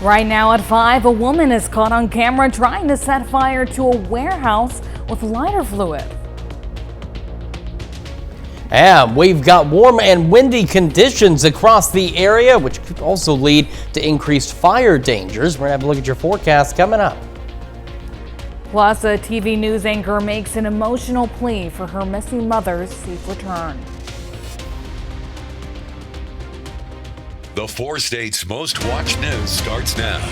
Right now at 5, a woman is caught on camera trying to set fire to a warehouse with lighter fluid. And we've got warm and windy conditions across the area, which could also lead to increased fire dangers. We're going to have a look at your forecast coming up. Plus, a TV news anchor makes an emotional plea for her missing mother's safe return. The 4 states' most watched news starts now.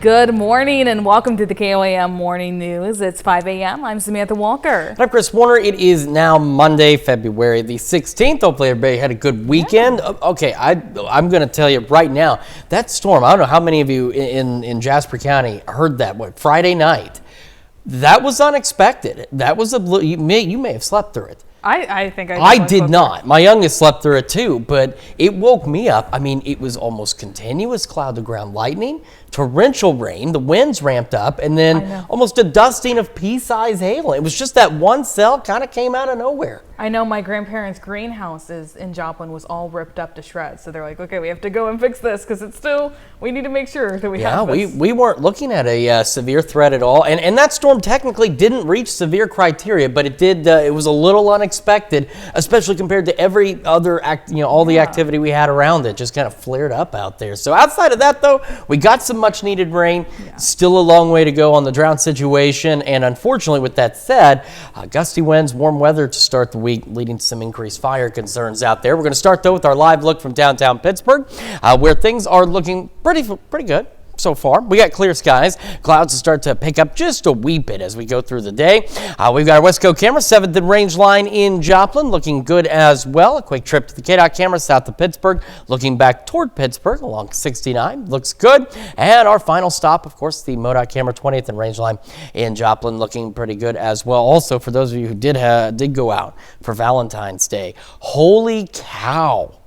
Good morning and welcome to the KOAM Morning News. It's 5 a.m. I'm Samantha Walker. I'm Chris Warner. It is now Monday, February the 16th. Hopefully everybody had a good weekend. Yeah. Okay, I'm going to tell you right now, that storm, I don't know how many of you in Jasper County heard that, Friday night. That was unexpected. That was you may have slept through it. I think I did not. My youngest slept through it too, but it woke me up. I mean, it was almost continuous cloud to ground lightning, torrential rain, the winds ramped up, and then almost a dusting of pea-sized hail. It was just that one cell kind of came out of nowhere. I know my grandparents' greenhouses in Joplin was all ripped up to shreds. So they're like, okay, we have to go and fix this because it's still, we need to make sure that we have this. Yeah, we weren't looking at a severe threat at all. And that storm technically didn't reach severe criteria, but it did. It was a little unexpected, especially compared to every other, all the activity we had around it. Just kind of flared up out there. So outside of that, though, we got some much needed rain. Yeah. Still a long way to go on the drought situation. And unfortunately, with that said, gusty winds, warm weather to start the week, leading to some increased fire concerns out there. We're going to start, though, with our live look from downtown Pittsburgh, where things are looking pretty good so far. We got clear skies. Clouds will start to pick up just a wee bit as we go through the day. We've got our Westco camera, 7th and range line in Joplin, looking good as well. A quick trip to the KDOT camera south of Pittsburgh, looking back toward Pittsburgh along 69. Looks good. And our final stop, of course, the MoDOT camera, 20th and range line in Joplin, looking pretty good as well. Also, for those of you who did go out for Valentine's Day, holy cow.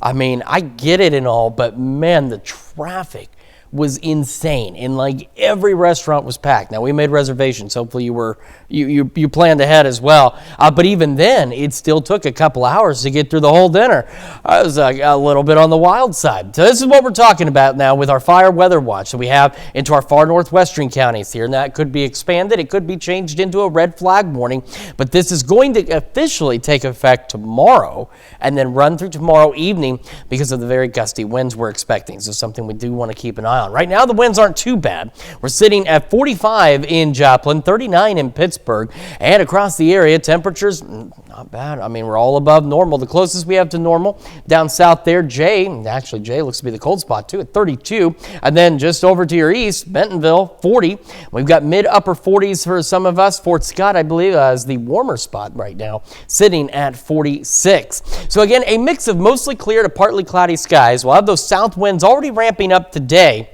I mean, I get it and all, but man, the traffic was insane, and like every restaurant was packed. Now we made reservations. Hopefully you planned ahead as well. But even then, it still took a couple hours to get through the whole dinner. I was a little bit on the wild side. So this is what we're talking about now with our fire weather watch that we have into our far northwestern counties here, and that could be expanded. It could be changed into a red flag warning, but this is going to officially take effect tomorrow and then run through tomorrow evening because of the very gusty winds we're expecting. So something we do want to keep an eye on. Right now, the winds aren't too bad. We're sitting at 45 in Joplin, 39 in Pittsburgh, and across the area, temperatures not bad. I mean, we're all above normal. The closest we have to normal down south there, Jay looks to be the cold spot too at 32, and then just over to your east, Bentonville, 40. We've got mid-upper 40s for some of us. Fort Scott, I believe, is the warmer spot right now, sitting at 46. So again, a mix of mostly clear to partly cloudy skies. We'll have those south winds already ramping up today.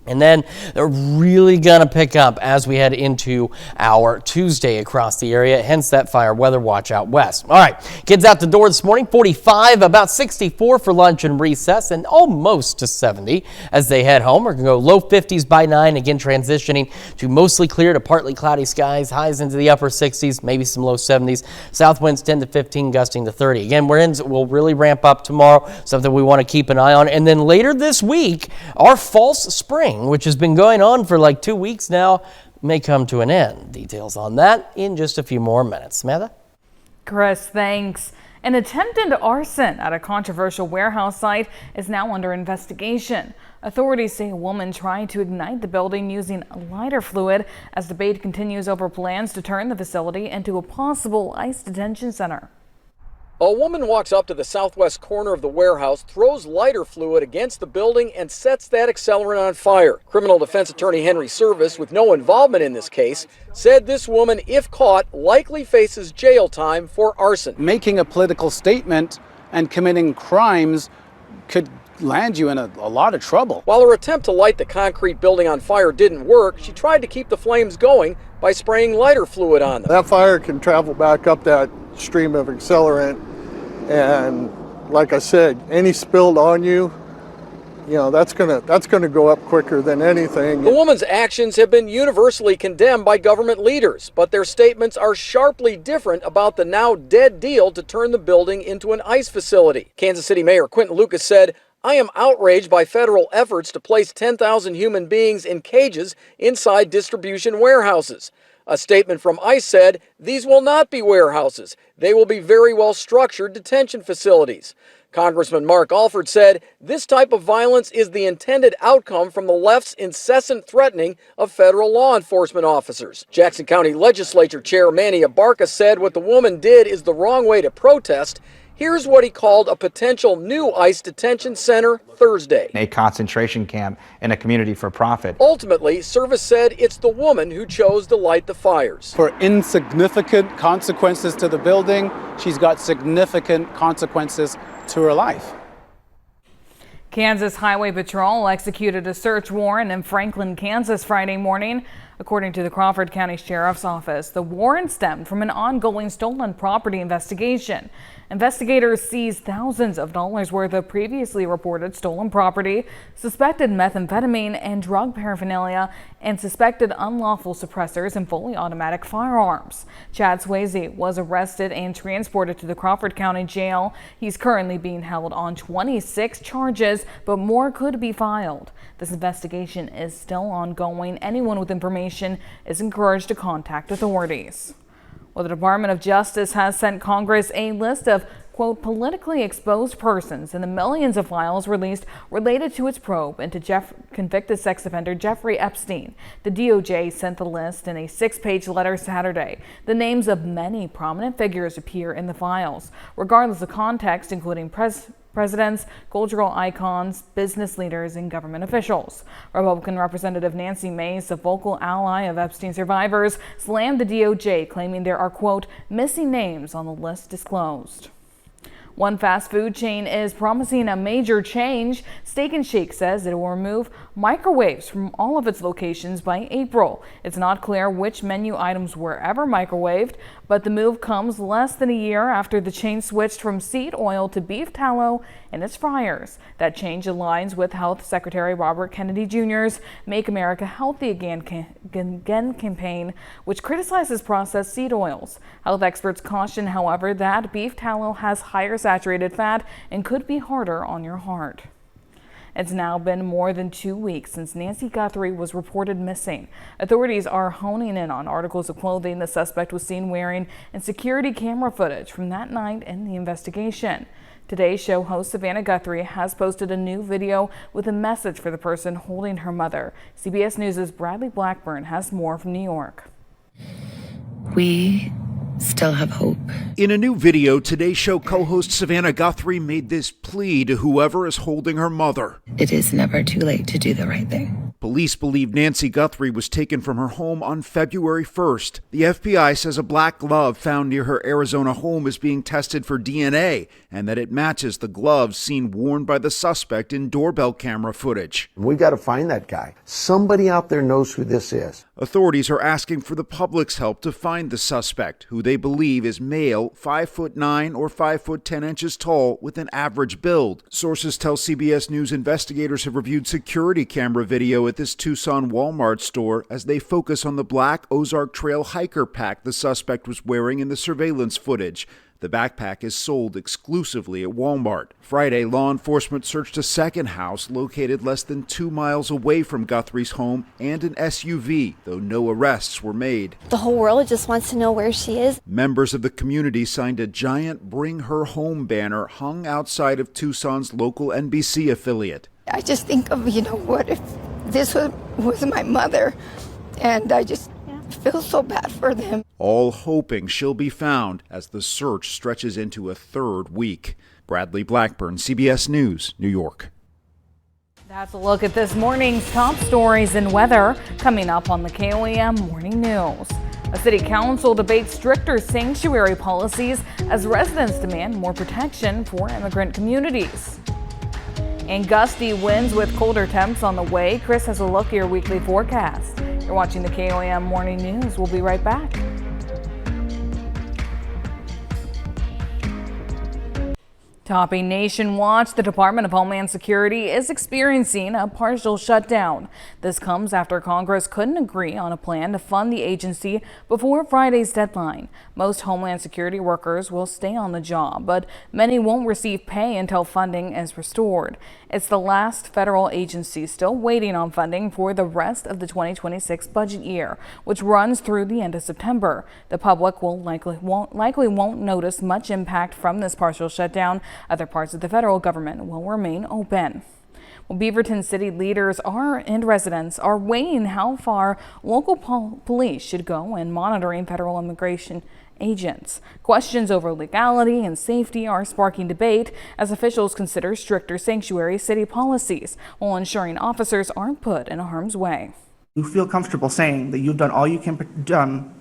And then they're really going to pick up as we head into our Tuesday across the area, hence that fire weather watch out west. All right, kids out the door this morning, 45, about 64 for lunch and recess, and almost to 70 as they head home. We're going to go low 50s by 9, again transitioning to mostly clear to partly cloudy skies, highs into the upper 60s, maybe some low 70s. South winds 10 to 15, gusting to 30. Again, we'll really ramp up tomorrow, something we want to keep an eye on. And then later this week, our false spring, which has been going on for like 2 weeks now, may come to an end. Details on that in just a few more minutes. Samantha? Chris, thanks. An attempted arson at a controversial warehouse site is now under investigation. Authorities say a woman tried to ignite the building using lighter fluid as debate continues over plans to turn the facility into a possible ICE detention center. A woman walks up to the southwest corner of the warehouse, throws lighter fluid against the building, and sets that accelerant on fire. Criminal defense attorney Henry Service, with no involvement in this case, said this woman, if caught, likely faces jail time for arson. Making a political statement and committing crimes could land you in a lot of trouble. While her attempt to light the concrete building on fire didn't work, she tried to keep the flames going by spraying lighter fluid on them. That fire can travel back up that stream of accelerant, and like I said, any spilled on you, that's gonna go up quicker than anything. The woman's actions have been universally condemned by government leaders, but their statements are sharply different about the now dead deal to turn the building into an ICE facility. Kansas City Mayor Quinton Lucas said, I am outraged by federal efforts to place 10,000 human beings in cages inside distribution warehouses. A statement from ICE said, these will not be warehouses. They will be very well structured detention facilities. Congressman Mark Alford said, this type of violence is the intended outcome from the left's incessant threatening of federal law enforcement officers. Jackson County Legislature Chair Manny Abarca said what the woman did is the wrong way to protest. Here's what he called a potential new ICE detention center Thursday. A concentration camp in a community for profit. Ultimately, Service said it's the woman who chose to light the fires. For insignificant consequences to the building, she's got significant consequences to her life. Kansas Highway Patrol executed a search warrant in Franklin, Kansas Friday morning. According to the Crawford County Sheriff's Office, the warrant stemmed from an ongoing stolen property investigation. Investigators seized thousands of dollars worth of previously reported stolen property, suspected methamphetamine and drug paraphernalia, and suspected unlawful suppressors and fully automatic firearms. Chad Swayze was arrested and transported to the Crawford County Jail. He's currently being held on 26 charges, but more could be filed. This investigation is still ongoing. Anyone with information is encouraged to contact authorities. Well, the Department of Justice has sent Congress a list of, quote, politically exposed persons in the millions of files released related to its probe into convicted sex offender Jeffrey Epstein. The DOJ sent the list in a 6-page letter Saturday. The names of many prominent figures appear in the files, regardless of context, including presidents, cultural icons, business leaders, and government officials. Republican Representative Nancy Mace, a vocal ally of Epstein survivors, slammed the DOJ, claiming there are, quote, missing names on the list disclosed. One fast food chain is promising a major change. Steak 'n Shake says it will remove microwaves from all of its locations by April. It's not clear which menu items were ever microwaved, but the move comes less than a year after the chain switched from seed oil to beef tallow in its fryers. That change aligns with Health Secretary Robert Kennedy Jr.'s Make America Healthy Again campaign, which criticizes processed seed oils. Health experts caution, however, that beef tallow has higher saturated fat and could be harder on your heart. It's now been more than 2 weeks since Nancy Guthrie was reported missing. Authorities are honing in on articles of clothing the suspect was seen wearing and security camera footage from that night in the investigation. Today's show host Savannah Guthrie has posted a new video with a message for the person holding her mother. CBS News' Bradley Blackburn has more from New York. We still have hope. In a new video, Today's Show co-host Savannah Guthrie made this plea to whoever is holding her mother. It is never too late to do the right thing. Police believe Nancy Guthrie was taken from her home on February 1st. The FBI says a black glove found near her Arizona home is being tested for DNA and that it matches the gloves seen worn by the suspect in doorbell camera footage. We've got to find that guy. Somebody out there knows who this is. Authorities are asking for the public's help to find the suspect, who they believe is male, 5'9" or 5'10" tall, with an average build. Sources tell CBS News investigators have reviewed security camera video at this Tucson Walmart store as they focus on the black Ozark Trail hiker pack the suspect was wearing in the surveillance footage. The backpack is sold exclusively at Walmart. Friday, law enforcement searched a second house located less than 2 miles away from Guthrie's home and an SUV, though no arrests were made. The whole world just wants to know where she is. Members of the community signed a giant Bring Her Home banner hung outside of Tucson's local NBC affiliate. I just think of, what if this was my mother, and I just feel so bad for them. All hoping she'll be found as the search stretches into a third week. Bradley Blackburn, CBS News, New York. That's a look at this morning's top stories and weather coming up on the KOAM Morning News. A city council debates stricter sanctuary policies as residents demand more protection for immigrant communities. And gusty winds with colder temps on the way. Chris has a look at your weekly forecast. You're watching the KOAM Morning News. We'll be right back. Topping Nation Watch, the Department of Homeland Security is experiencing a partial shutdown. This comes after Congress couldn't agree on a plan to fund the agency before Friday's deadline. Most Homeland Security workers will stay on the job, but many won't receive pay until funding is restored. It's the last federal agency still waiting on funding for the rest of the 2026 budget year, which runs through the end of September. The public will likely won't notice much impact from this partial shutdown. Other parts of the federal government will remain open. Well, Beaverton city leaders and residents are weighing how far local police should go in monitoring federal immigration agents. Questions over legality and safety are sparking debate as officials consider stricter sanctuary city policies while ensuring officers aren't put in harm's way. You feel comfortable saying that you've done all you can done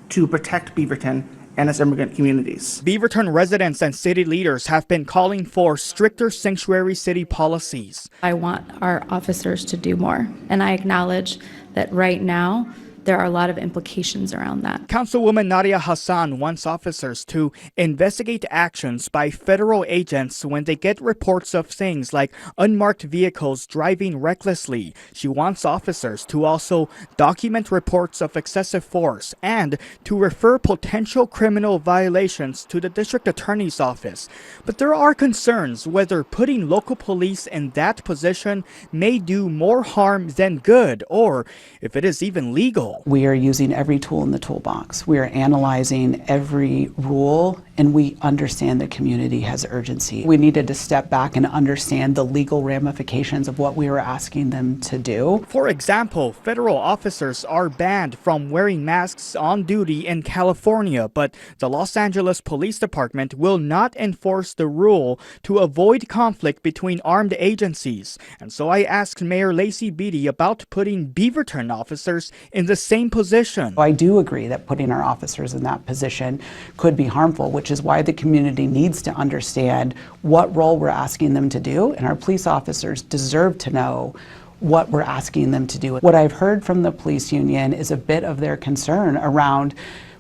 to protect Beaverton and its immigrant communities. Beaverton residents and city leaders have been calling for stricter sanctuary city policies. I want our officers to do more, and I acknowledge that right now there are a lot of implications around that. Councilwoman Nadia Hassan wants officers to investigate actions by federal agents when they get reports of things like unmarked vehicles driving recklessly. She wants officers to also document reports of excessive force and to refer potential criminal violations to the district attorney's office. But there are concerns whether putting local police in that position may do more harm than good, or if it is even legal. We are using every tool in the toolbox. We are analyzing every rule, and we understand the community has urgency. We needed to step back and understand the legal ramifications of what we were asking them to do. For example, federal officers are banned from wearing masks on duty in California, but the Los Angeles Police Department will not enforce the rule to avoid conflict between armed agencies. And so I asked Mayor Lacey Beatty about putting Beaverton officers in the same position. I do agree that putting our officers in that position could be harmful, which is why the community needs to understand what role we're asking them to do, and our police officers deserve to know what we're asking them to do. What I've heard from the police union is a bit of their concern around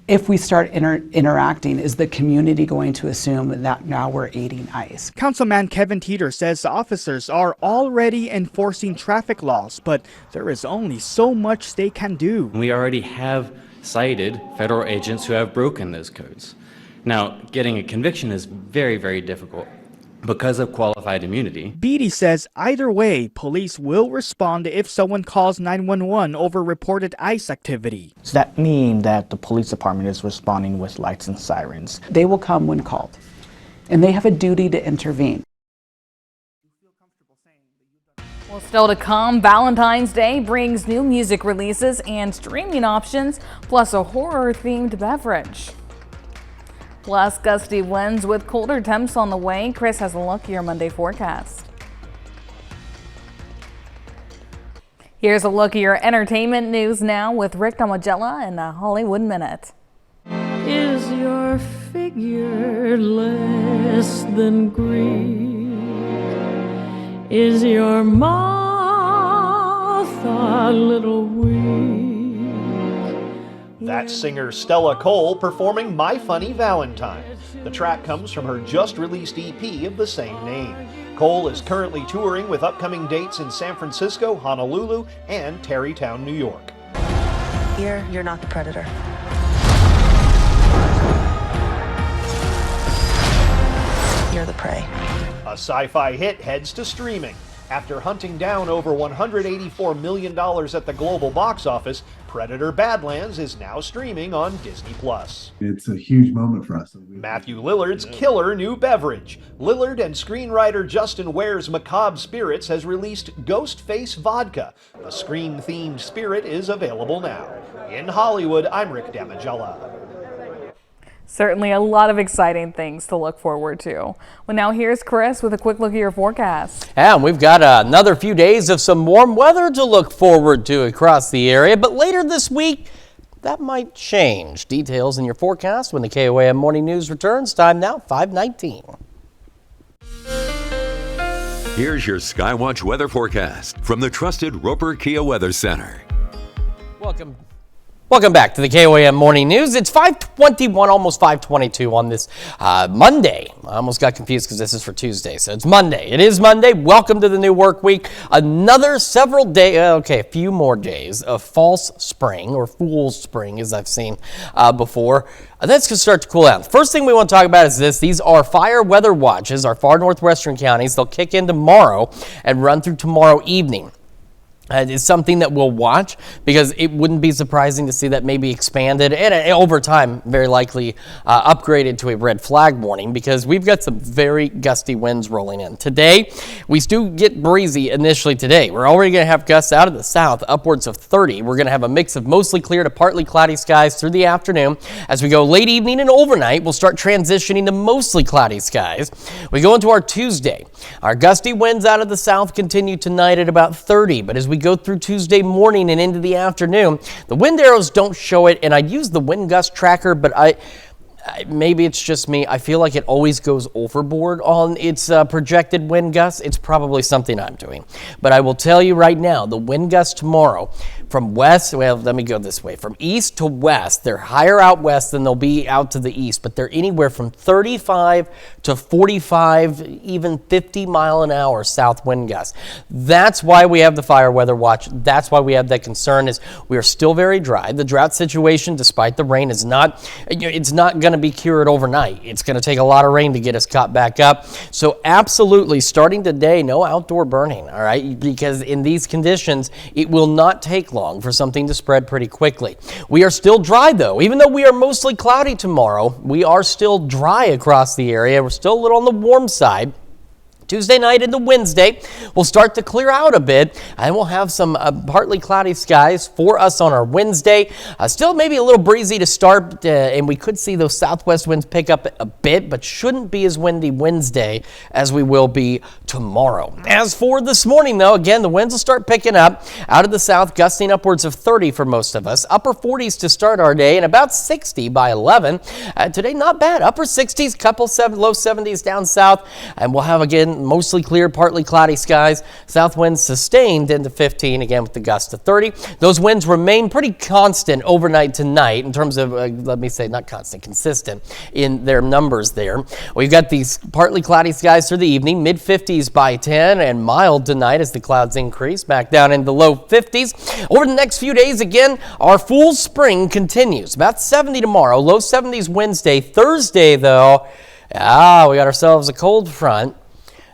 if we start interacting, is the community going to assume that now we're aiding ICE? Councilman Kevin Teeter says officers are already enforcing traffic laws, but there is only so much they can do. We already have cited federal agents who have broken those codes. Now, getting a conviction is very, very difficult because of qualified immunity. Beatty says either way, police will respond if someone calls 911 over reported ICE activity. Does that mean that the police department is responding with lights and sirens? They will come when called, and they have a duty to intervene. Well, still to come, Valentine's Day brings new music releases and streaming options, plus a horror-themed beverage. Plus, gusty winds with colder temps on the way. Chris has a look at your Monday forecast. Here's a look at your entertainment news now with Rick Damagella and the Hollywood Minute. Is your figure less than Greek? Is your mouth a little weak? That's singer Stella Cole performing My Funny Valentine. The track comes from her just-released EP of the same name. Cole is currently touring with upcoming dates in San Francisco, Honolulu, and Tarrytown, New York. Here, you're not the predator. You're the prey. A sci-fi hit heads to streaming. After hunting down over $184 million at the global box office, Predator Badlands is now streaming on Disney+. It's a huge moment for us. Matthew Lillard's killer new beverage. Lillard and screenwriter Justin Ware's Macabre Spirits has released Ghostface Vodka. The Scream-themed spirit is available now. In Hollywood, I'm Rick Damagella. Certainly a lot of exciting things to look forward to. Well, now here's Chris with a quick look at your forecast. And we've got another few days of some warm weather to look forward to across the area, but later this week, that might change. Details in your forecast when the KOAM Morning News returns. Time now, 5:19. Here's your Skywatch weather forecast from the trusted Roper Kia Weather Center. Welcome back to the KOAM Morning News. It's 5:21, almost 5:22 on this Monday. I almost got confused because this is for Tuesday, so it's Monday. It is Monday. Welcome to the new work week. Another several days, a few more days of false spring, or fool's spring, as I've seen before. That's going to start to cool down. First thing we want to talk about is this. These are fire weather watches, our far northwestern counties. They'll kick in tomorrow and run through tomorrow evening. It's something that we'll watch because it wouldn't be surprising to see that maybe expanded and over time very likely upgraded to a red flag warning because we've got some very gusty winds rolling in. Today, we do get breezy initially today. We're already going to have gusts out of the south upwards of 30. We're going to have a mix of mostly clear to partly cloudy skies through the afternoon. As we go late evening and overnight, we'll start transitioning to mostly cloudy skies. We go into our Tuesday. Our gusty winds out of the south continue tonight at about 30, but as we go through Tuesday morning and into the afternoon, the wind arrows don't show it, and I'd use the wind gust tracker, but maybe it's just me. I feel like it always goes overboard on its projected wind gusts. It's probably something I'm doing. But I will tell you right now, the wind gusts tomorrow from west, well, let me go this way. From east to west, they're higher out west than they'll be out to the east, but they're anywhere from 35 to 45, even 50 mile an hour south wind gusts. That's why we have the fire weather watch. That's why we have that concern is we are still very dry. The drought situation, despite the rain, is it's not going to be cured overnight. It's going to take a lot of rain to get us caught back up. So absolutely, starting today, no outdoor burning, all right? Because in these conditions, it will not take long for something to spread pretty quickly. We are still dry, though. Even though we are mostly cloudy tomorrow, we are still dry across the area. We're still a little on the warm side. Tuesday night into Wednesday, we'll start to clear out a bit, and we'll have some partly cloudy skies for us on our Wednesday. Still maybe a little breezy to start, and we could see those southwest winds pick up a bit, but shouldn't be as windy Wednesday as we will be tomorrow. As for this morning, though, again, the winds will start picking up out of the south, gusting upwards of 30 for most of us. Upper 40s to start our day, and about 60 by 11. Today, not bad. Upper 60s, low 70s down south, and we'll have, again, mostly clear, partly cloudy skies. South winds sustained into 15, again with the gust to 30. Those winds remain pretty constant overnight tonight in terms of, let me say, not constant, consistent in their numbers there. We've got these partly cloudy skies through the evening, mid-50s by 10, and mild tonight as the clouds increase, back down in the low 50s. Over the next few days, again, our fool's spring continues. About 70 tomorrow, low 70s Wednesday. Thursday, though, we got ourselves a cold front.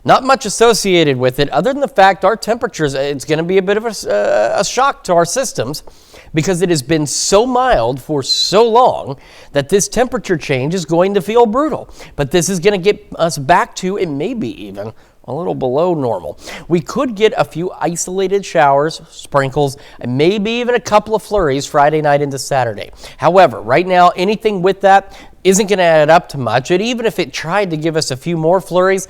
Not much associated with it other than the fact our temperatures, it's going to be a bit of a shock to our systems because it has been so mild for so long that this temperature change is going to feel brutal. But this is going to get us back to, and maybe even a little below normal. We could get a few isolated showers, sprinkles, and maybe even a couple of flurries Friday night into Saturday. However, right now, anything with that isn't going to add up to much. And even if it tried to give us a few more flurries,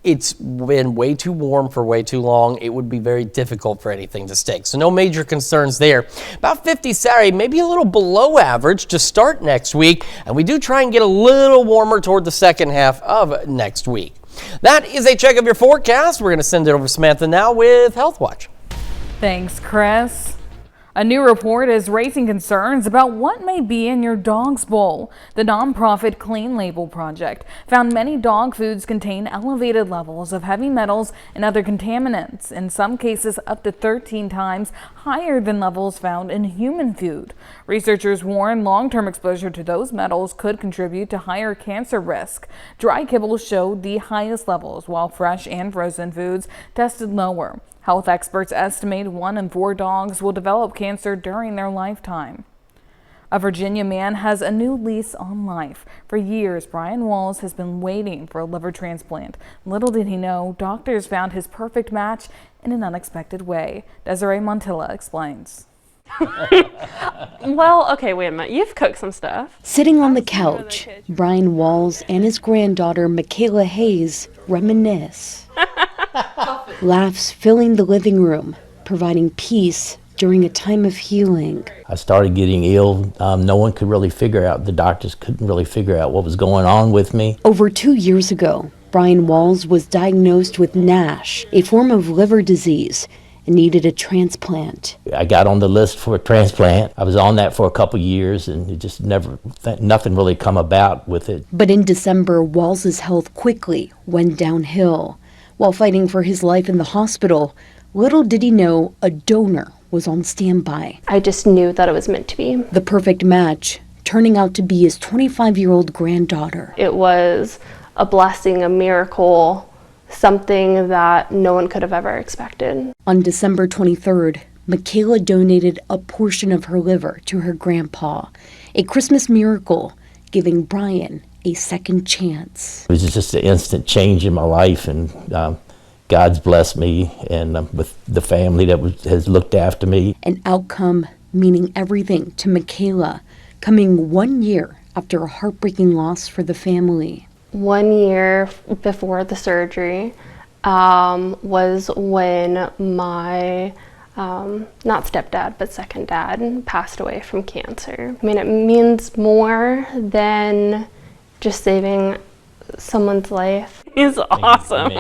it's been way too warm for way too long. It would be very difficult for anything to stick. So no major concerns there. About 50 Saturday, maybe a little below average to start next week. And we do try and get a little warmer toward the second half of next week. That is a check of your forecast. We're going to send it over to Samantha now with Health Watch. Thanks, Chris. A new report is raising concerns about what may be in your dog's bowl. The nonprofit Clean Label Project found many dog foods contain elevated levels of heavy metals and other contaminants, in some cases up to 13 times higher than levels found in human food. Researchers warn long-term exposure to those metals could contribute to higher cancer risk. Dry kibble showed the highest levels, while fresh and frozen foods tested lower. Health experts estimate 1 in 4 dogs will develop cancer during their lifetime. A Virginia man has a new lease on life. For years, Brian Walls has been waiting for a liver transplant. Little did he know, doctors found his perfect match in an unexpected way. Desiree Montilla explains. Well, okay, wait a minute. You've cooked some stuff. Sitting on the couch, Brian Walls and his granddaughter, Michaela Hayes, reminisce. Laughs filling the living room, providing peace during a time of healing. I started getting ill. No one could really figure out, the doctors couldn't really figure out what was going on with me. Over 2 years ago, Brian Walls was diagnosed with NASH, a form of liver disease, and needed a transplant. I got on the list for a transplant. I was on that for a couple years, and it just nothing really come about with it. But in December, Walls' health quickly went downhill. While fighting for his life in the hospital, little did he know a donor was on standby. I just knew that it was meant to be. The perfect match, turning out to be his 25-year-old granddaughter. It was a blessing, a miracle, something that no one could have ever expected. On December 23rd, Michaela donated a portion of her liver to her grandpa, a Christmas miracle, giving Brian a second chance. It was just an instant change in my life, and God's blessed me, and with the family that has looked after me. An outcome meaning everything to Michaela, coming 1 year after a heartbreaking loss for the family. 1 year before the surgery was when my not stepdad, but second dad passed away from cancer. I mean, it means more than just saving someone's life. He's awesome.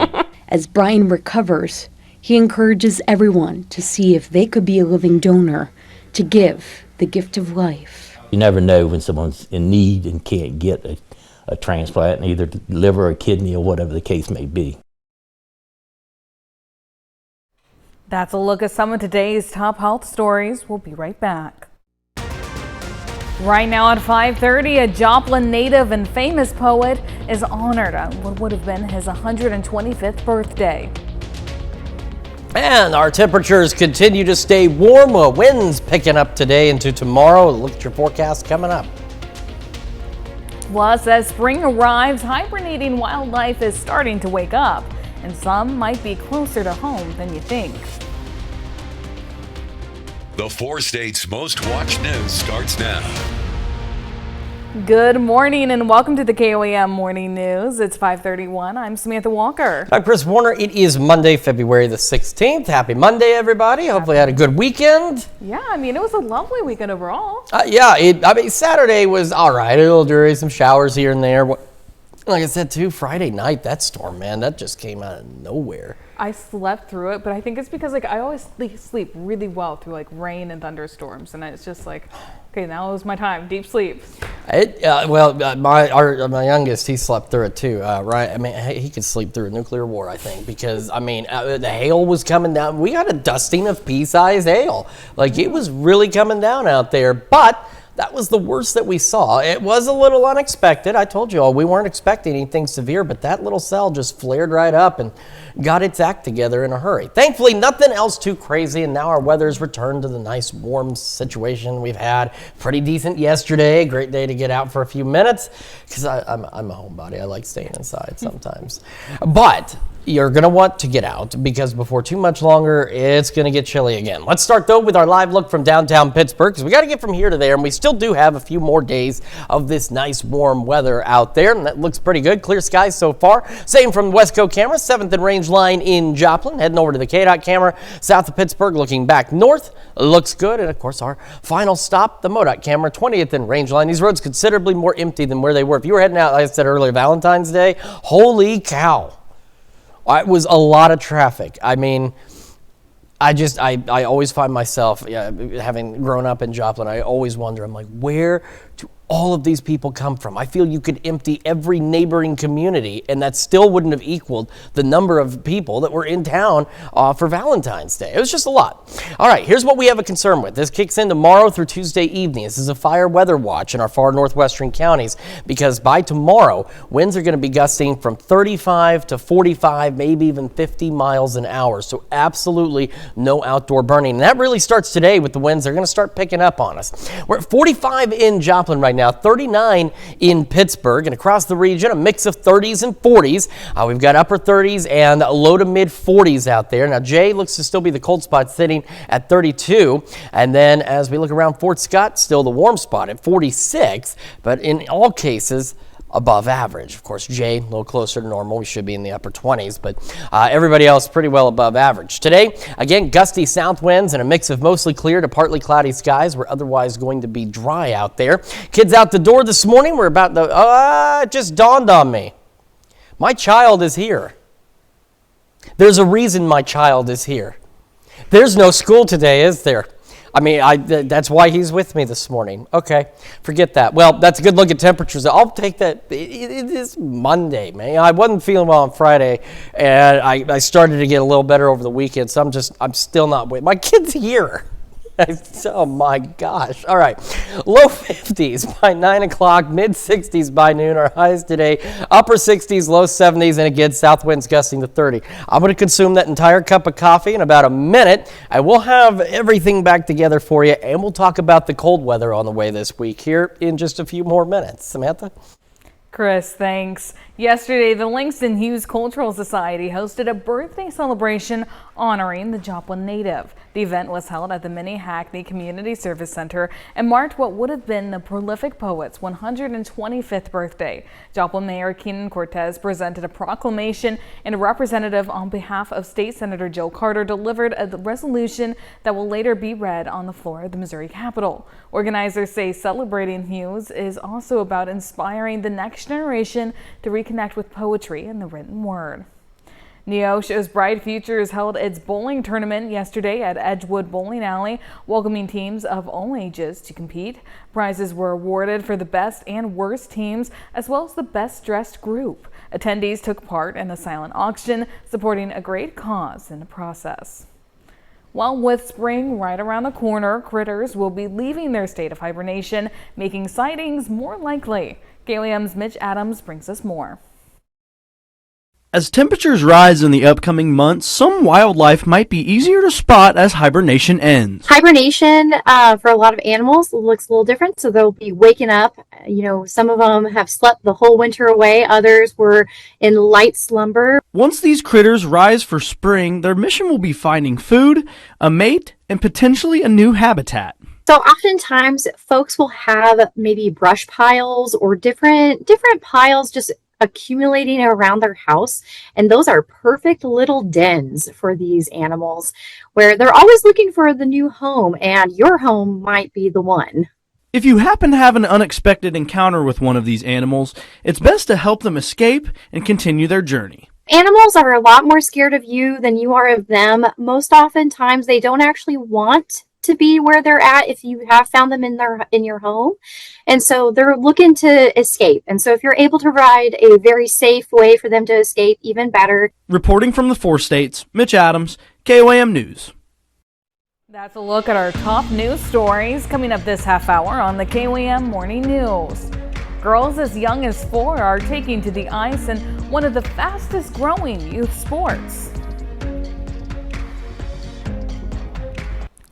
As Brian recovers, he encourages everyone to see if they could be a living donor, to give the gift of life. You never know when someone's in need and can't get a transplant, either liver or kidney or whatever the case may be. That's a look at some of today's top health stories. We'll be right back. Right now at 5:30, a Joplin native and famous poet is honored on what would have been his 125th birthday. And our temperatures continue to stay warm. Winds picking up today into tomorrow. Look at your forecast coming up. Plus, as spring arrives, hibernating wildlife is starting to wake up, and some might be closer to home than you think. The 4 states' most watched news starts now. Good morning and welcome to the KOAM Morning News. It's 5:31. I'm Samantha Walker. I'm Chris Warner. It is Monday, February the 16th. Happy Monday, everybody. Hopefully you had a good weekend. Yeah, I mean, it was a lovely weekend overall. Saturday was all right. A little dreary, some showers here and there. Like I said, too, Friday night, that storm, man, that just came out of nowhere. I slept through it, but I think it's because I always sleep really well through rain and thunderstorms, and it's just okay, now is my time, deep sleep. My youngest, he slept through it too, right? I mean, he could sleep through a nuclear war, I think, because the hail was coming down. We got a dusting of pea-sized hail. It was really coming down out there, but that was the worst that we saw. It was a little unexpected. I told you all we weren't expecting anything severe, but that little cell just flared right up and got its act together in a hurry. Thankfully, nothing else too crazy, and now our weather's returned to the nice warm situation we've had. Pretty decent yesterday. Great day to get out for a few minutes because I'm a homebody. I like staying inside sometimes. But you're going to want to get out because before too much longer, it's going to get chilly again. Let's start, though, with our live look from downtown Pittsburgh because we got to get from here to there, and we still do have a few more days of this nice warm weather out there, and that looks pretty good. Clear skies so far. Same from the Westco camera, 7th and Range line in Joplin. Heading over to the KDOT camera south of Pittsburgh, looking back north. Looks good. And, of course, our final stop, the MoDOT camera, 20th and Range line. These roads considerably more empty than where they were. If you were heading out, like I said earlier, Valentine's Day, holy cow. It was a lot of traffic. I mean, I always find myself, having grown up in Joplin, I always wonder, I'm like, where do all of these people come from? I feel you could empty every neighboring community and that still wouldn't have equaled the number of people that were in town for Valentine's Day. It was just a lot. All right, here's what we have a concern with. This kicks in tomorrow through Tuesday evening. This is a fire weather watch in our far northwestern counties because by tomorrow, winds are going to be gusting from 35 to 45, maybe even 50 miles an hour. So absolutely no outdoor burning. And that really starts today with the winds. They're going to start picking up on us. We're at 45 in Joplin right now, 39 in Pittsburgh, and across the region, a mix of 30s and 40s. We've got upper 30s and low to mid 40s out there. Now, Jay looks to still be the cold spot sitting at 32. And then as we look around Fort Scott, still the warm spot at 46, but in all cases, above average. Of course, Jay, a little closer to normal. We should be in the upper 20s, but everybody else pretty well above average. Today, again, gusty south winds and a mix of mostly clear to partly cloudy skies. We're otherwise going to be dry out there. Kids out the door this morning. We're about to, it just dawned on me. My child is here. There's a reason my child is here. There's no school today, is there? I mean, that's why he's with me this morning. Okay, forget that. Well, that's a good look at temperatures. I'll take that. It is Monday, man. I wasn't feeling well on Friday, and I started to get a little better over the weekend, so I'm still not with. My kid's here. Oh my gosh. All right. Low 50s by 9 o'clock, mid 60s by noon. Our highs today, upper 60s, low 70s, and again, south winds gusting to 30. I'm going to consume that entire cup of coffee in about a minute. I will have everything back together for you, and we'll talk about the cold weather on the way this week here in just a few more minutes. Samantha? Chris, thanks. Yesterday, the Langston Hughes Cultural Society hosted a birthday celebration honoring the Joplin native. The event was held at the Mini Hackney Community Service Center and marked what would have been the prolific poet's 125th birthday. Joplin Mayor Keenan Cortez presented a proclamation, and a representative on behalf of State Senator Joe Carter delivered a resolution that will later be read on the floor of the Missouri Capitol. Organizers say celebrating Hughes is also about inspiring the next generation to reconnect with poetry and the written word. Neosho's Bright Futures held its bowling tournament yesterday at Edgewood Bowling Alley, welcoming teams of all ages to compete. Prizes were awarded for the best and worst teams, as well as the best dressed group. Attendees took part in a silent auction, supporting a great cause in the process. Well, with spring right around the corner, critters will be leaving their state of hibernation, making sightings more likely. KOAM's Mitch Adams brings us more. As temperatures rise in the upcoming months, some wildlife might be easier to spot as hibernation ends. Hibernation for a lot of animals looks a little different, so they'll be waking up. You know, some of them have slept the whole winter away, others were in light slumber. Once these critters rise for spring, their mission will be finding food, a mate, and potentially a new habitat. So oftentimes folks will have maybe brush piles or different piles just accumulating around their house, and those are perfect little dens for these animals where they're always looking for the new home, and your home might be the one. If you happen to have an unexpected encounter with one of these animals, it's best to help them escape and continue their journey. Animals are a lot more scared of you than you are of them. Most oftentimes they don't actually want to be where they're at if you have found them in your home, and so they're looking to escape. And so if you're able to provide a very safe way for them to escape, even better. Reporting from the 4 states, Mitch Adams, KOAM News. That's a look at our top news stories coming up this half hour on the KOAM Morning News. Girls as young as 4 are taking to the ice in one of the fastest growing youth sports.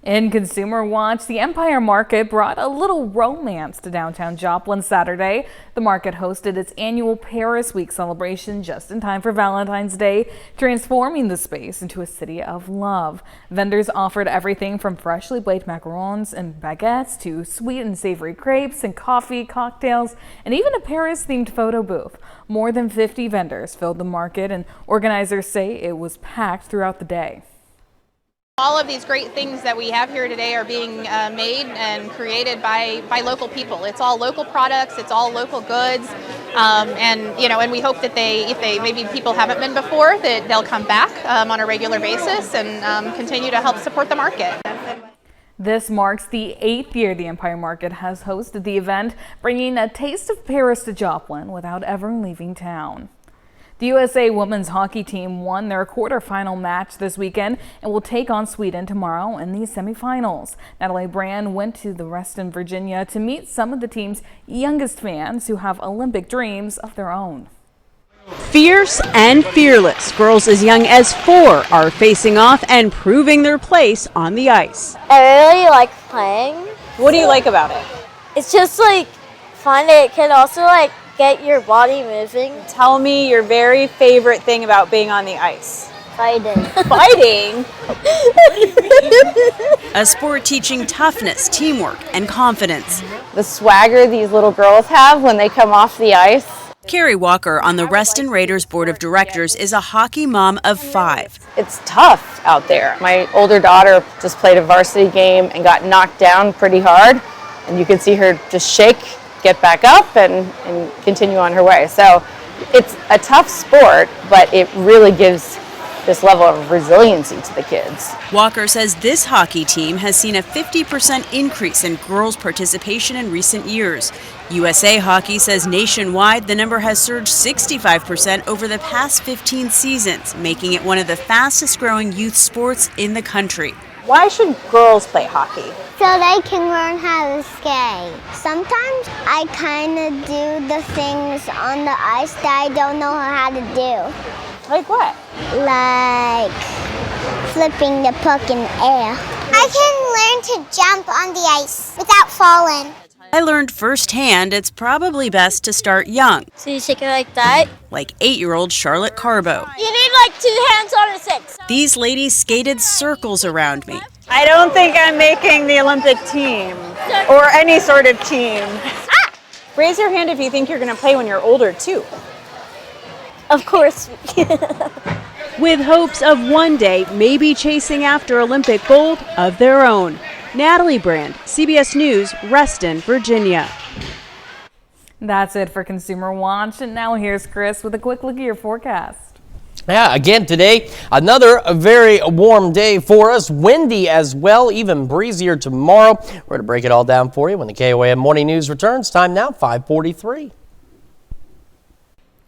In Consumer Watch, the Empire Market brought a little romance to downtown Joplin Saturday. The market hosted its annual Paris Week celebration just in time for Valentine's Day, transforming the space into a city of love. Vendors offered everything from freshly baked macarons and baguettes to sweet and savory crepes and coffee, cocktails, and even a Paris-themed photo booth. More than 50 vendors filled the market, and organizers say it was packed throughout the day. All of these great things that we have here today are being made and created by local people. It's all local products, it's all local goods, and we hope that if maybe people haven't been before, that they'll come back on a regular basis and continue to help support the market. This marks the 8th year the Empire Market has hosted the event, bringing a taste of Paris to Joplin without ever leaving town. The USA women's hockey team won their quarterfinal match this weekend and will take on Sweden tomorrow in the semifinals. Natalie Brand went to the Reston, Virginia to meet some of the team's youngest fans who have Olympic dreams of their own. Fierce and fearless, girls as young as 4 are facing off and proving their place on the ice. I really like playing. What do you like about it? It's just fun. It can also get your body moving. Tell me your very favorite thing about being on the ice. Fighting. Fighting? A sport teaching toughness, teamwork, and confidence. The swagger these little girls have when they come off the ice. Carrie Walker on the Reston Raiders Board of Directors is a hockey mom of 5. It's tough out there. My older daughter just played a varsity game and got knocked down pretty hard, and you could see her just shake, get back up, and continue on her way. So it's a tough sport, but it really gives this level of resiliency to the kids. Walker says this hockey team has seen a 50% increase in girls' participation in recent years. USA Hockey says nationwide the number has surged 65% over the past 15 seasons, making it one of the fastest growing youth sports in the country. Why should girls play hockey? So they can learn how to skate. Sometimes I kind of do the things on the ice that I don't know how to do. Like what? Like flipping the puck in the air. I can learn to jump on the ice without falling. I learned firsthand it's probably best to start young. So you shake it like that? Like 8-year-old Charlotte Carbo. You need like 2 hands on a stick. These ladies skated circles around me. I don't think I'm making the Olympic team or any sort of team. Ah! Raise your hand if you think you're going to play when you're older too. Of course. With hopes of one day maybe chasing after Olympic gold of their own. Natalie Brand, CBS News, Reston, Virginia. That's it for Consumer Watch. And now here's Chris with a quick look at your forecast. Yeah, again today, another very warm day for us. Windy as well, even breezier tomorrow. We're going to break it all down for you when the KOAM Morning News returns. Time now, 5:43.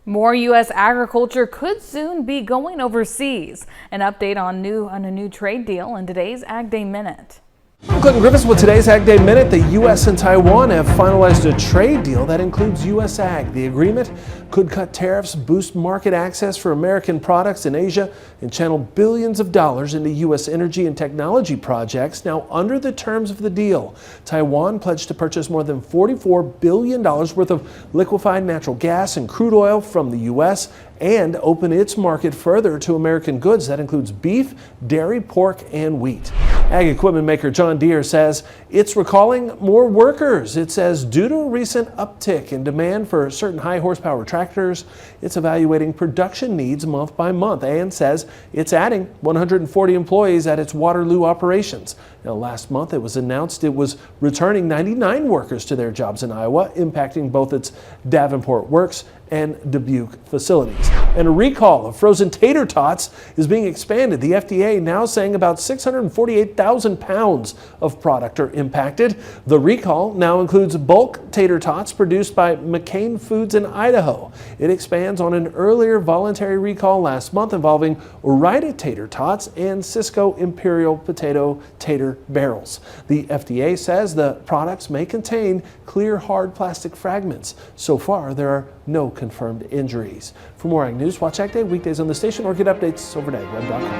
More U.S. agriculture could soon be going overseas. An update on a new trade deal in today's Ag Day Minute. I'm Clinton Griffiths with today's Ag Day Minute. The U.S. and Taiwan have finalized a trade deal that includes U.S. ag. The agreement could cut tariffs, boost market access for American products in Asia, and channel billions of dollars into U.S. energy and technology projects. Now, under the terms of the deal, Taiwan pledged to purchase more than $44 billion worth of liquefied natural gas and crude oil from the U.S. and open its market further to American goods. That includes beef, dairy, pork, and wheat. Ag equipment maker John Deere says it's recalling more workers. It says due to a recent uptick in demand for certain high horsepower tractors, it's evaluating production needs month by month and says it's adding 140 employees at its Waterloo operations. Now, last month it was announced it was returning 99 workers to their jobs in Iowa, impacting both its Davenport Works and Dubuque facilities. And a recall of frozen tater tots is being expanded. The FDA now saying about 648,000 pounds of product are impacted. The recall now includes bulk tater tots produced by McCain Foods in Idaho. It expands on an earlier voluntary recall last month involving Ore-Ida tater tots and Cisco Imperial potato tater barrels. The FDA says the products may contain clear hard plastic fragments. So far, there are no confirmed injuries. For more Ag News, watch Ag Day weekdays on the station or get updates over at agweb.com.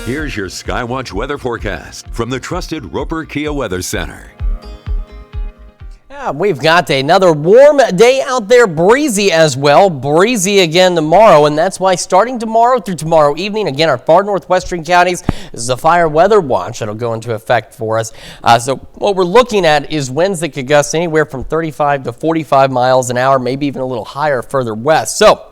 Here's your Skywatch weather forecast from the trusted Roper Kia Weather Center. Yeah, we've got another warm day out there, breezy as well. Breezy again tomorrow, and that's why starting tomorrow through tomorrow evening, again, our far northwestern counties, this is a fire weather watch that'll go into effect for us. So what we're looking at is winds that could gust anywhere from 35 to 45 miles an hour, maybe even a little higher further west. So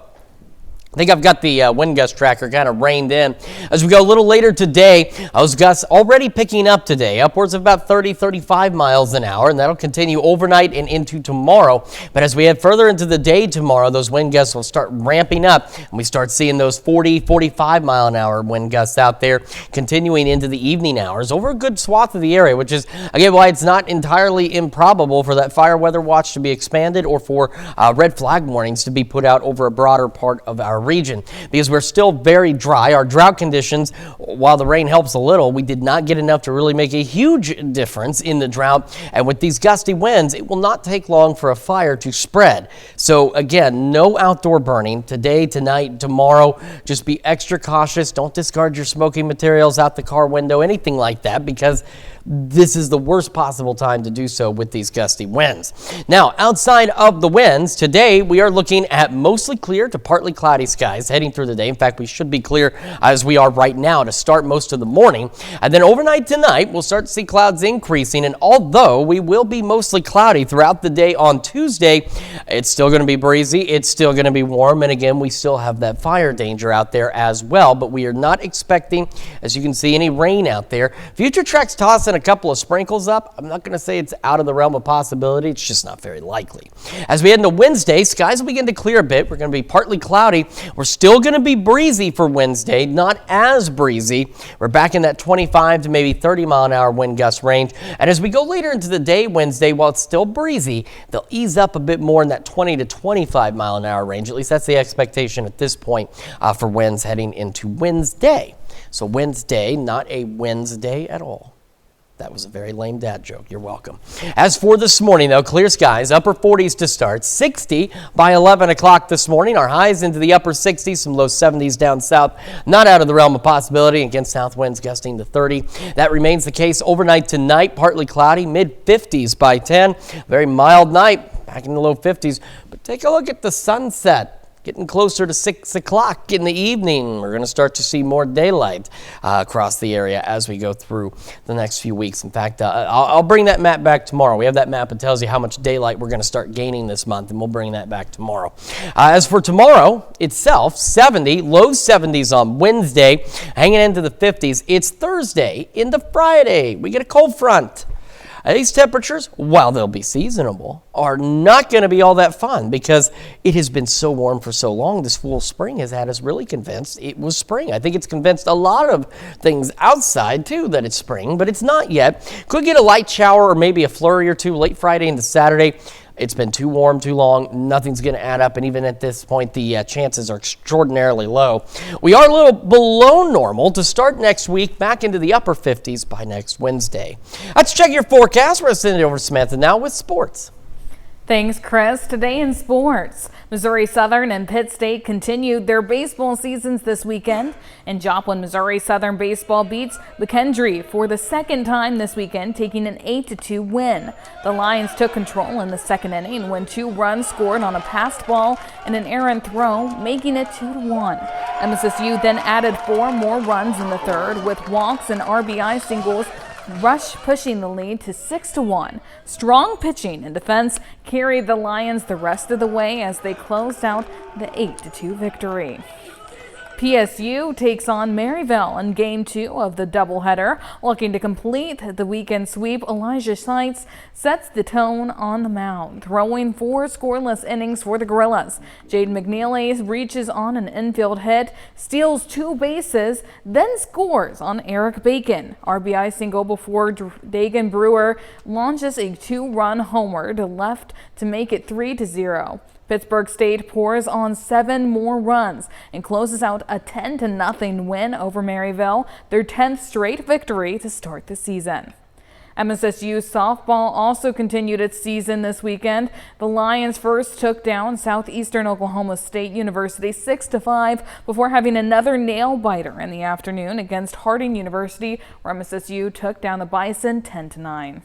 I think I've got the wind gust tracker kind of reined in. As we go a little later today, those gusts already picking up today, upwards of about 30, 35 miles an hour, and that'll continue overnight and into tomorrow. But as we head further into the day tomorrow, those wind gusts will start ramping up, and we start seeing those 40, 45 mile an hour wind gusts out there continuing into the evening hours over a good swath of the area, which is, again, why it's not entirely improbable for that fire weather watch to be expanded or for red flag warnings to be put out over a broader part of our region, because we're still very dry. Our drought conditions, while the rain helps a little, we did not get enough to really make a huge difference in the drought. And with these gusty winds, it will not take long for a fire to spread. So again, no outdoor burning today, tonight, tomorrow. Just be extra cautious. Don't discard your smoking materials out the car window, anything like that, because this is the worst possible time to do so with these gusty winds. Now, outside of the winds, today we are looking at mostly clear to partly cloudy skies heading through the day. In fact, we should be clear as we are right now to start most of the morning. And then overnight tonight, we'll start to see clouds increasing. And although we will be mostly cloudy throughout the day on Tuesday, it's still going to be breezy. It's still going to be warm. And again, we still have that fire danger out there as well. But we are not expecting, as you can see, any rain out there. Future Track's tossing a couple of sprinkles up. I'm not going to say it's out of the realm of possibility. It's just not very likely. As we head into Wednesday, skies will begin to clear a bit. We're going to be partly cloudy. We're still going to be breezy for Wednesday, not as breezy. We're back in that 25 to maybe 30 mile an hour wind gust range. And as we go later into the day Wednesday, while it's still breezy, they'll ease up a bit more in that 20 to 25 mile an hour range. At least that's the expectation at this point for winds heading into Wednesday. So Wednesday, not a Wednesday at all. That was a very lame dad joke. You're welcome. As for this morning, though, clear skies, upper 40s to start, 60 by 11 o'clock this morning. Our highs into the upper 60s, some low 70s down south. Not out of the realm of possibility. Again, south winds gusting to 30. That remains the case overnight tonight. Partly cloudy, mid 50s by 10. Very mild night, back in the low 50s. But take a look at the sunset. Getting closer to 6 o'clock in the evening. We're going to start to see more daylight across the area as we go through the next few weeks. In fact, I'll bring that map back tomorrow. We have that map that tells you how much daylight we're going to start gaining this month, and we'll bring that back tomorrow. As for tomorrow itself, 70, low 70s on Wednesday, hanging into the 50s. It's Thursday into Friday. We get a cold front. These temperatures, while they'll be seasonable, are not going to be all that fun because it has been so warm for so long. This full spring has had us really convinced it was spring. I think it's convinced a lot of things outside, too, that it's spring, but it's not yet. Could get a light shower or maybe a flurry or two late Friday into Saturday. It's been too warm, too long. Nothing's going to add up, and even at this point, the chances are extraordinarily low. We are a little below normal to start next week, back into the upper 50s by next Wednesday. Let's check your forecast. We're going to send it over to Samantha now with sports. Thanks, Chris. Today in sports, Missouri Southern and Pitt State continued their baseball seasons this weekend. In Joplin, Missouri Southern baseball beats McKendree for the second time this weekend, taking an 8-2 win. The Lions took control in the second inning when 2 runs scored on a passed ball and an errant throw, making it 2-1. MSSU then added 4 more runs in the third with walks and RBI singles, Rush pushing the lead to 6-1. Strong pitching and defense carried the Lions the rest of the way as they closed out the 8-2 victory. PSU takes on Maryville in Game 2 of the doubleheader. Looking to complete the weekend sweep, Elijah Seitz sets the tone on the mound, throwing 4 scoreless innings for the Gorillas. Jade McNeely reaches on an infield hit, steals 2 bases, then scores on Eric Bacon. RBI single before Dagan Brewer launches a 2-run homer to left to make it 3-0. Pittsburgh State pours on 7 more runs and closes out a 10-0 win over Maryville, their 10th straight victory to start the season. MSSU softball also continued its season this weekend. The Lions first took down Southeastern Oklahoma State University 6-5 before having another nail-biter in the afternoon against Harding University, where MSSU took down the Bison 10-9.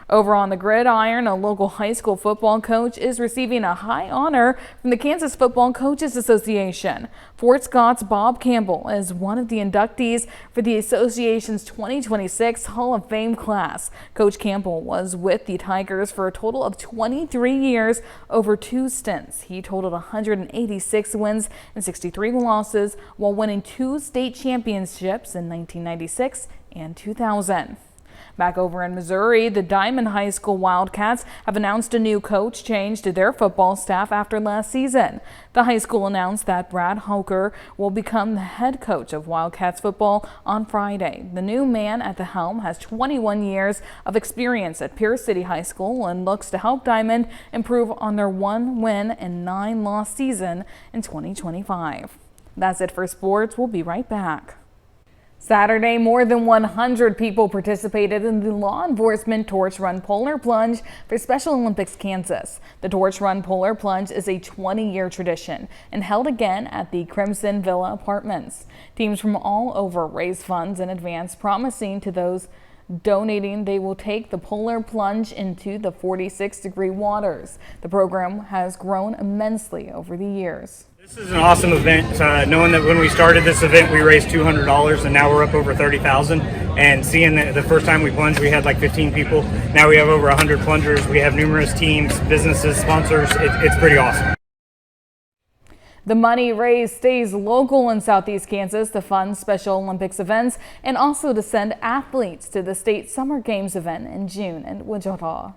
Over on the gridiron, a local high school football coach is receiving a high honor from the Kansas Football Coaches Association. Fort Scott's Bob Campbell is one of the inductees for the association's 2026 Hall of Fame class. Coach Campbell was with the Tigers for a total of 23 years over 2 stints. He totaled 186 wins and 63 losses while winning 2 state championships in 1996 and 2000. Back over in Missouri, the Diamond High School Wildcats have announced a new coach change to their football staff after last season. The high school announced that Brad Hoker will become the head coach of Wildcats football on Friday. The new man at the helm has 21 years of experience at Pierce City High School and looks to help Diamond improve on their 1-win and 9-loss season in 2025. That's it for sports. We'll be right back. Saturday, more than 100 people participated in the Law Enforcement Torch Run Polar Plunge for Special Olympics Kansas. The Torch Run Polar Plunge is a 20-year tradition and held again at the Crimson Villa Apartments. Teams from all over raise funds in advance, promising to those donating they will take the polar plunge into the 46-degree waters. The program has grown immensely over the years. This is an awesome event, knowing that when we started this event we raised $200 and now we're up over $30,000, and seeing that the first time we plunged we had like 15 people, now we have over 100 plungers, we have numerous teams, businesses, sponsors. It's pretty awesome. The money raised stays local in Southeast Kansas to fund Special Olympics events and also to send athletes to the state Summer Games event in June in Wichita.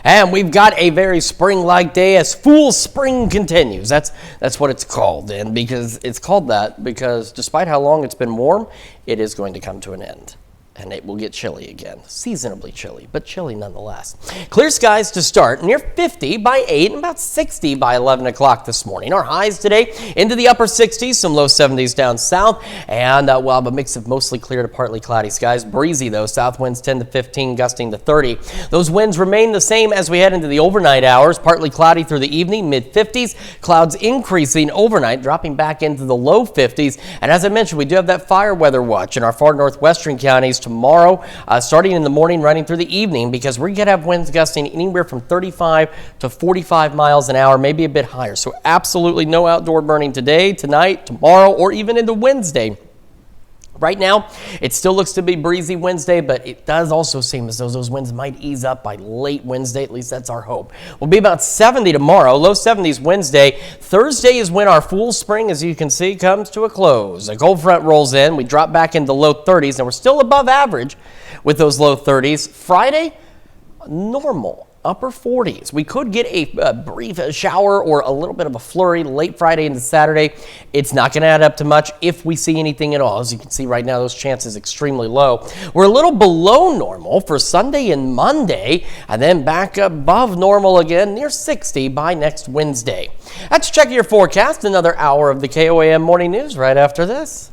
And we've got a very spring-like day as Fool Spring continues. That's what it's called, and because it's called that because despite how long it's been warm, it is going to come to an end. And it will get chilly again. Seasonably chilly, but chilly nonetheless. Clear skies to start, near 50 by 8 and about 60 by 11 o'clock this morning. Our highs today into the upper 60s, some low 70s down south, and we'll have a mix of mostly clear to partly cloudy skies. Breezy though, south winds 10 to 15, gusting to 30. Those winds remain the same as we head into the overnight hours, partly cloudy through the evening, mid 50s, clouds increasing overnight, dropping back into the low 50s. And as I mentioned, we do have that fire weather watch in our far northwestern counties tomorrow, starting in the morning, running through the evening, because we're going to have winds gusting anywhere from 35 to 45 miles an hour, maybe a bit higher. So absolutely no outdoor burning today, tonight, tomorrow, or even into Wednesday. Right now, it still looks to be breezy Wednesday, but it does also seem as though those winds might ease up by late Wednesday. At least that's our hope. We'll be about 70 tomorrow, low 70s Wednesday. Thursday is when our Fool Spring, as you can see, comes to a close. A cold front rolls in. We drop back into low 30s, and we're still above average with those low 30s. Friday, normal. Upper 40s. We could get a brief shower or a little bit of a flurry late Friday into Saturday. It's not going to add up to much if we see anything at all. As you can see right now, those chances extremely low. We're a little below normal for Sunday and Monday, and then back above normal again, near 60 by next Wednesday. Let's check your forecast. Another hour of the KOAM Morning News right after this.